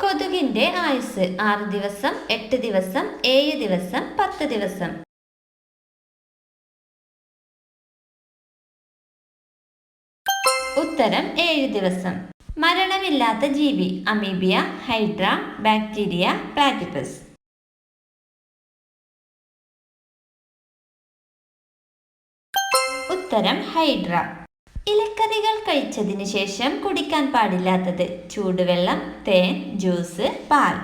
കൊതുകിന്റെ ആയുസ് 6 ദിവസം, 8 ദിവസം, 7 ദിവസം, 10 ദിവസം. ഉത്തരം 7 ദിവസം. മരണമില്ലാത്ത ജീവി അമീബിയ, ഹൈഡ്ര, ബാക്ടീരിയ, പ്ലാറ്റിപ്പസ്. ഉത്തരം ഹൈഡ്ര. ഇലക്കറികൾ കഴിച്ചതിന് ശേഷം കുടിക്കാൻ പാടില്ലാത്തത് ചൂടുവെള്ളം, തേൻ, ജ്യൂസ്, പാൽ.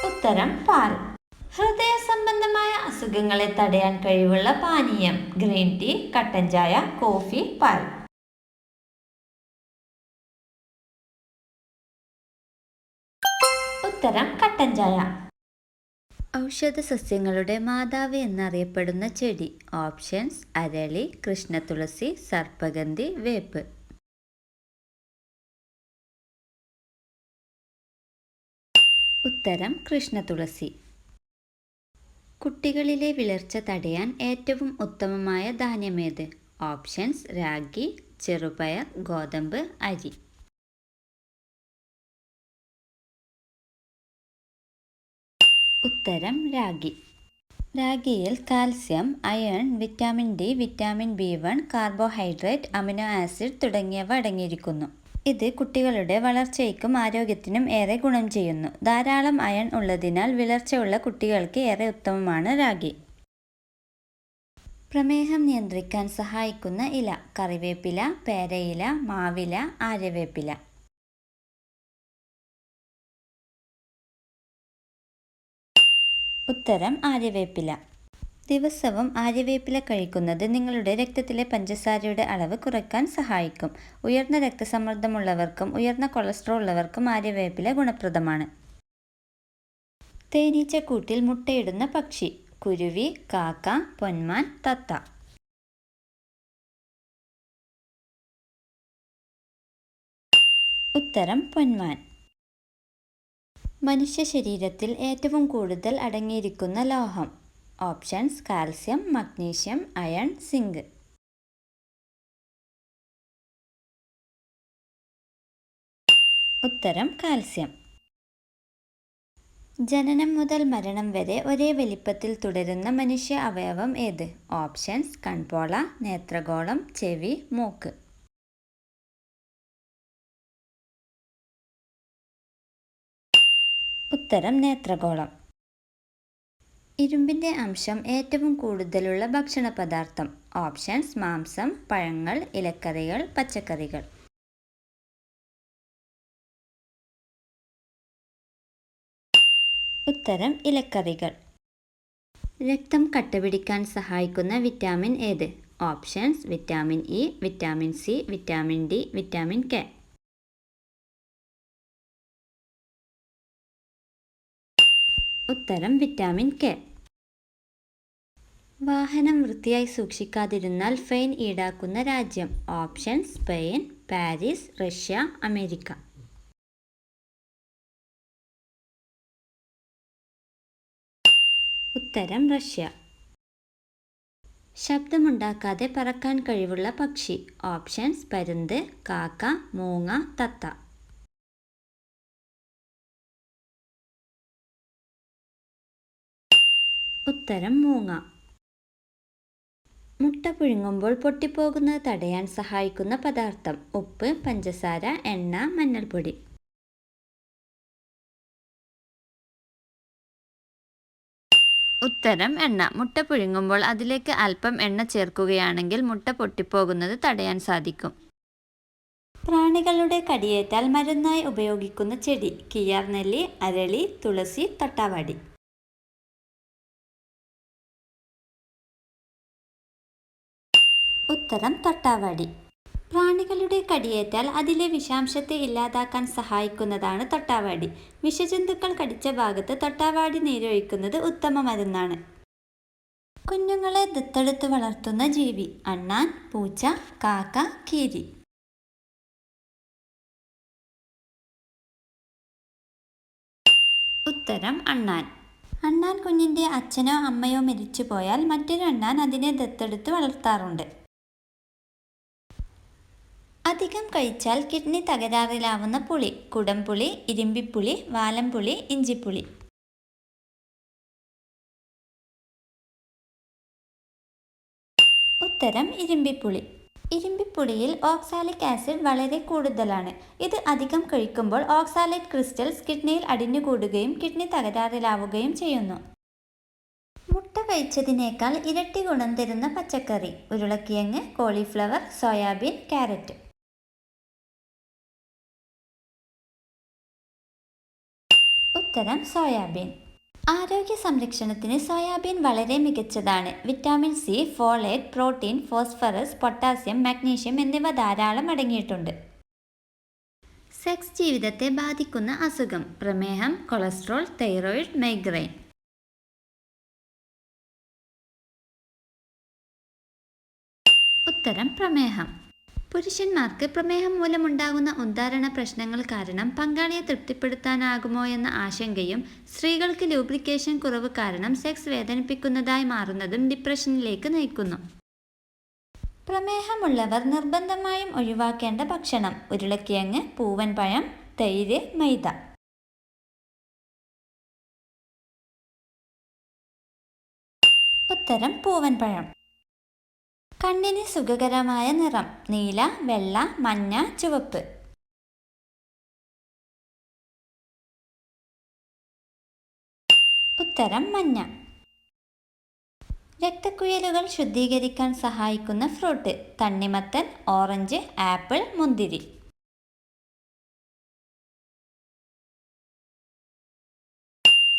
ഉത്തരം പാൽ. ഹൃദയ സംബന്ധമായ അസുഖങ്ങളെ തടയാൻ കഴിവുള്ള പാനീയം ഗ്രീൻ ടീ, കട്ടൻ ചായ, കോഫി, പാൽ. ഉത്തരം കട്ടൻ ചായ. ഔഷധ സസ്യങ്ങളുടെ മാതാവ് എന്നറിയപ്പെടുന്ന ചെടി ഓപ്ഷൻസ് അരളി, കൃഷ്ണതുളസി, സർപ്പഗന്ധി, വേപ്പ്. ഉത്തരം കൃഷ്ണതുളസി. കുട്ടികളിലെ വിളർച്ച തടയാൻ ഏറ്റവും ഉത്തമമായ ധാന്യമേത്? ഓപ്ഷൻസ് രാഗി, ചെറുപയർ, ഗോതമ്പ്, അരി. ഉത്തരം രാഗി. രാഗിയിൽ calcium, iron, vitamin D, vitamin B1, carbohydrate, amino acid തുടങ്ങിയവ അടങ്ങിയിരിക്കുന്നു. ഇത് കുട്ടികളുടെ വളർച്ചയ്ക്കും ആരോഗ്യത്തിനും ഏറെ ഗുണം ചെയ്യുന്നു. ധാരാളം അയൺ ഉള്ളതിനാൽ വിളർച്ചയുള്ള കുട്ടികൾക്ക് ഏറെ ഉത്തമമാണ് രാഗി. പ്രമേഹം നിയന്ത്രിക്കാൻ സഹായിക്കുന്ന ഇല കറിവേപ്പില, പേരയില, മാവില, ആര്യവേപ്പില. ഉത്തരം ആര്യവേപ്പില. ദിവസവും ആര്യവേപ്പില കഴിക്കുന്നത് നിങ്ങളുടെ രക്തത്തിലെ പഞ്ചസാരയുടെ അളവ് കുറയ്ക്കാൻ സഹായിക്കും. ഉയർന്ന രക്തസമ്മർദ്ദമുള്ളവർക്കും ഉയർന്ന കൊളസ്ട്രോൾ ഉള്ളവർക്കും ആര്യവേപ്പില ഗുണപ്രദമാണ്. തേനീച്ചക്കൂട്ടിൽ മുട്ടയിടുന്ന പക്ഷി കുരുവി, കാക്ക, പൊന്മാൻ, തത്ത. ഉത്തരം പൊന്മാൻ. മനുഷ്യ ശരീരത്തിൽ ഏറ്റവും കൂടുതൽ അടങ്ങിയിരിക്കുന്ന ലോഹം options calcium, magnesium, iron, zinc. ഉത്തരം കാൽസ്യം. ജനനം മുതൽ മരണം വരെ ഒരേ വലിപ്പത്തിൽ തുടരുന്ന മനുഷ്യ അവയവം ഏത്? ഓപ്ഷൻസ് കൺപോള, നേത്രഗോളം, ചെവി, മൂക്ക്. ഉത്തരം നേത്രഗോളം. ഇരുമ്പിന്റെ അംശം ഏറ്റവും കൂടുതലുള്ള ഭക്ഷണ പദാർത്ഥം ഓപ്ഷൻസ് മാംസം, പഴങ്ങൾ, ഇലക്കറികൾ, പച്ചക്കറികൾ. ഉത്തരം ഇലക്കറികൾ. രക്തം കട്ടപിടിക്കാൻ സഹായിക്കുന്ന വിറ്റാമിൻ ഏത്? Options vitamin E, vitamin C, vitamin D, vitamin K. ഉത്തരം വിറ്റാമിൻ കെ. വാഹനം വൃത്തിയായി സൂക്ഷിക്കാതിരുന്നാൽ ഫൈൻ ഈടാക്കുന്ന രാജ്യം options Spain, Paris, Russia, America. ഉത്തരം റഷ്യ. ശബ്ദമുണ്ടാക്കാതെ പറക്കാൻ കഴിവുള്ള പക്ഷി ഓപ്ഷൻസ് പരുന്ത്, കാക്ക, മൂങ്ങ, തത്ത. ഉത്തരം മൂങ്ങ. മുട്ട പുഴുങ്ങുമ്പോൾ പൊട്ടിപ്പോകുന്നത് തടയാൻ സഹായിക്കുന്ന പദാർത്ഥം ഉപ്പ്, പഞ്ചസാര, എണ്ണ, മഞ്ഞൾപ്പൊടി. ഉത്തരം എണ്ണ. മുട്ട പുഴുങ്ങുമ്പോൾ അതിലേക്ക് അല്പം എണ്ണ ചേർക്കുകയാണെങ്കിൽ മുട്ട പൊട്ടിപ്പോകുന്നത് തടയാൻ സാധിക്കും. പ്രാണികളുടെ കടിയേറ്റാൽ മരുന്നായി ഉപയോഗിക്കുന്ന ചെടി കിയാർനെല്ലി, അരളി, തുളസി, തൊട്ടാവാടി. ഉത്തരം തൊട്ടാവാടി. പ്രാണികളുടെ കടിയേറ്റാൽ അതിലെ വിഷാംശത്തെ ഇല്ലാതാക്കാൻ സഹായിക്കുന്നതാണ് തൊട്ടാവാടി. വിഷജന്തുക്കൾ കടിച്ച ഭാഗത്ത് തൊട്ടാവാടി നീരൊഴിക്കുന്നത് ഉത്തമ മരുന്നാണ്. കുഞ്ഞുങ്ങളെ ദത്തെടുത്ത് വളർത്തുന്ന ജീവി അണ്ണാൻ, പൂച്ച, കാക്ക, കീരി. ഉത്തരം അണ്ണാൻ. അണ്ണാൻ കുഞ്ഞിൻ്റെ അച്ഛനോ അമ്മയോ മരിച്ചുപോയാൽ മറ്റൊരു അണ്ണാൻ അതിനെ ദത്തെടുത്ത് വളർത്താറുണ്ട്. അധികം കഴിച്ചാൽ കിഡ്നി തകരാറിലാവുന്ന പുളി: കുടംപുളി, ഇരുമ്പിപ്പുളി, വാലംപുളി, ഇഞ്ചിപ്പുളി. ഉത്തരം ഇരുമ്പിപ്പുളി. ഇരുമ്പിപ്പുളിയിൽ ഓക്സാലിക് ആസിഡ് വളരെ കൂടുതലാണ്. ഇത് അധികം കഴിക്കുമ്പോൾ ഓക്സാലേറ്റ് ക്രിസ്റ്റൽസ് കിഡ്നിയിൽ അടിഞ്ഞുകൂടുകയും കിഡ്നി തകരാറിലാവുകയും ചെയ്യുന്നു. മുട്ട കഴിച്ചതിനേക്കാൾ ഇരട്ടി ഗുണം തരുന്ന പച്ചക്കറി: ഉരുളക്കിഴങ്ങ്, കോളിഫ്ലവർ, സോയാബീൻ, ക്യാരറ്റ്. ഉത്തരം സോയാബീൻ. ആരോഗ്യ സംരക്ഷണത്തിന് സോയാബീൻ വളരെ മികച്ചതാണ്. Vitamin C, folate, protein, phosphorus, potassium, magnesium എന്നിവ ധാരാളം അടങ്ങിയിട്ടുണ്ട്. സെക്സ് ജീവിതത്തെ ബാധിക്കുന്ന അസുഖം: പ്രമേഹം, കൊളസ്ട്രോൾ, തൈറോയിഡ്, മൈഗ്രെയിൻ. ഉത്തരം പ്രമേഹം. പുരുഷന്മാർക്ക് പ്രമേഹം മൂലമുണ്ടാകുന്ന ഉദ്ധാരണ പ്രശ്നങ്ങൾ കാരണം പങ്കാളിയെ തൃപ്തിപ്പെടുത്താനാകുമോ എന്ന ആശങ്കയും സ്ത്രീകൾക്ക് ലൂബ്രിക്കേഷൻ കുറവ് കാരണം സെക്സ് വേദനിപ്പിക്കുന്നതായി മാറുന്നതും ഡിപ്രഷനിലേക്ക് നയിക്കുന്നു. പ്രമേഹമുള്ളവർ നിർബന്ധമായും ഒഴിവാക്കേണ്ട ഭക്ഷണം: ഉരുളക്കിഴങ്ങ്, പൂവൻ പഴം, തൈര്, മൈദ. ഉത്തരം പൂവൻ പഴം. കണ്ണിന് സുഖകരമായ നിറം: നീല, വെള്ള, മഞ്ഞ, ചുവപ്പ്. ഉത്തരം മഞ്ഞ. രക്തക്കുഴലുകൾ ശുദ്ധീകരിക്കാൻ സഹായിക്കുന്ന ഫ്രൂട്ട്: തണ്ണിമത്തൻ, ഓറഞ്ച്, ആപ്പിൾ, മുന്തിരി.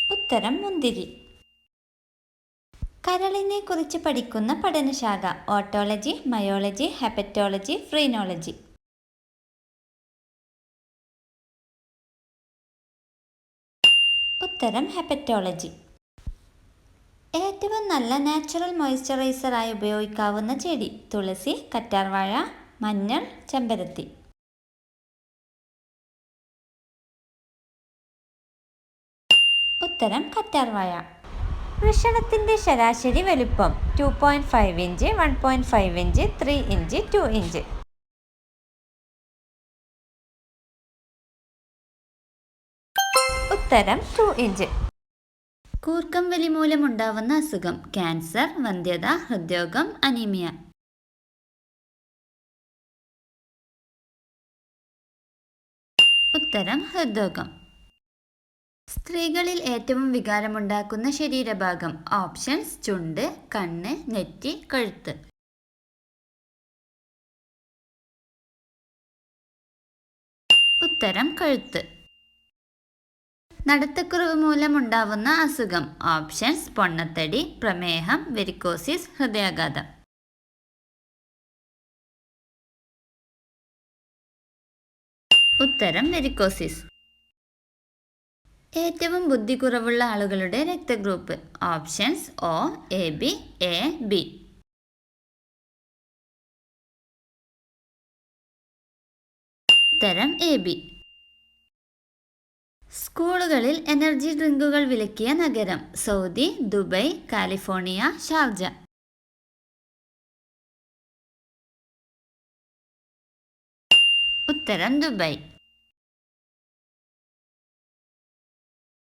ഉത്തരം മുന്തിരി. കരളിനെ കുറിച്ച് പഠിക്കുന്ന പഠനശാഖ: ഓട്ടോളജി, മയോളജി, ഹെപ്പറ്റോളജി, ഫ്രീനോളജി. ഉത്തരം ഹെപ്പറ്റോളജി. ഏറ്റവും നല്ല നാച്ചുറൽ മോയ്സ്ചറൈസറായി ഉപയോഗിക്കാവുന്ന ചെടി: തുളസി, കറ്റാർവാഴ, മഞ്ഞൾ, ചെമ്പരത്തി. ഉത്തരം കറ്റാർവാഴ. വൃഷണത്തിൻ്റെ ശരാശരി വലുപ്പം: 2.5 ഇഞ്ച്, 1.5 ഇഞ്ച്, 3 ഇഞ്ച്, 2 ഇഞ്ച്. ഉത്തരം 2 ഇഞ്ച്. കൂർക്കം വലി മൂലമുണ്ടാവുന്ന അസുഖം: ക്യാൻസർ, വന്ധ്യത, ഹൃദ്രോഗം, അനീമിയ. ഉത്തരം ഹൃദ്രോഗം. സ്ത്രീകളിൽ ഏറ്റവും വികാരമുണ്ടാക്കുന്ന ശരീരഭാഗം: ഓപ്ഷൻസ്: ചുണ്ട്, കണ്ണ്, നെറ്റി, കഴുത്ത്. ഉത്തരം കഴുത്ത്. നടത്തക്കുറവ് മൂലമുണ്ടാവുന്ന അസുഖം: ഓപ്ഷൻസ്: പൊണ്ണത്തടി, പ്രമേഹം, വെരിക്കോസിസ്, ഹൃദയാഘാതം. ഉത്തരം വെരിക്കോസിസ്. ഏറ്റവും ബുദ്ധിക്കുറവുള്ള ആളുകളുടെ രക്തഗ്രൂപ്പ്: options: O, A B, A B. ഉത്തരം എ ബി. സ്കൂളുകളിൽ എനർജി ഡ്രിങ്കുകൾ വിലക്കിയ നഗരം: സൗദി, ദുബൈ, കാലിഫോർണിയ, ഷാർജ. ഉത്തരം ദുബൈ.